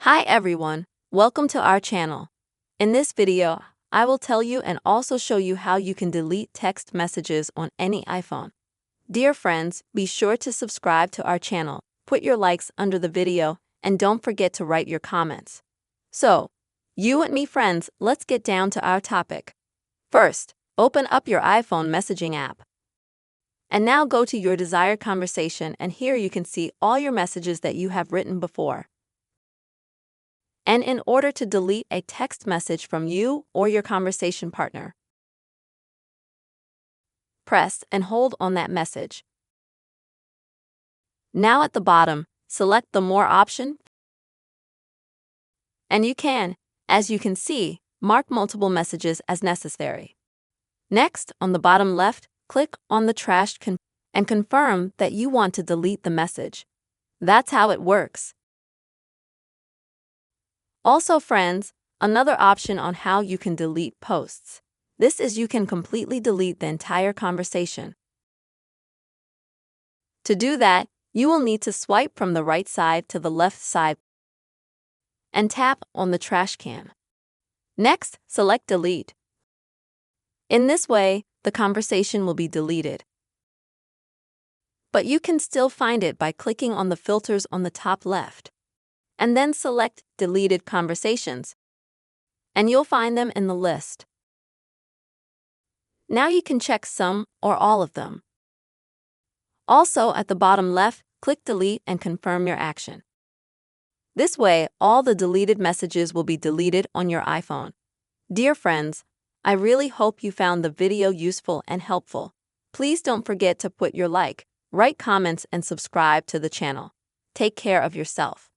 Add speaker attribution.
Speaker 1: Hi everyone, welcome to our channel. In this video, I will tell you and also show you how you can delete text messages on any iPhone. Dear friends, be sure to subscribe to our channel, put your likes under the video, and don't forget to write your comments. So, you and me friends, let's get down to our topic. First, open up your iPhone messaging app. And now go to your desired conversation, and here you can see all your messages that you have written before. And in order to delete a text message from you or your conversation partner, press and hold on that message. Now at the bottom, select the More option, and you can, as you can see, mark multiple messages as necessary. Next, on the bottom left, click on the Trashed and confirm that you want to delete the message. That's how it works. Also, friends, another option on how you can delete posts. This is you can completely delete the entire conversation. To do that, you will need to swipe from the right side to the left side and tap on the trash can. Next, select Delete. In this way, the conversation will be deleted. But you can still find it by clicking on the filters on the top left, and then select Deleted Conversations, and you'll find them in the list. Now you can check some or all of them. Also, at the bottom left, click Delete and confirm your action. This way, all the deleted messages will be deleted on your iPhone. Dear friends, I really hope you found the video useful and helpful. Please don't forget to put your like, write comments, and subscribe to the channel. Take care of yourself.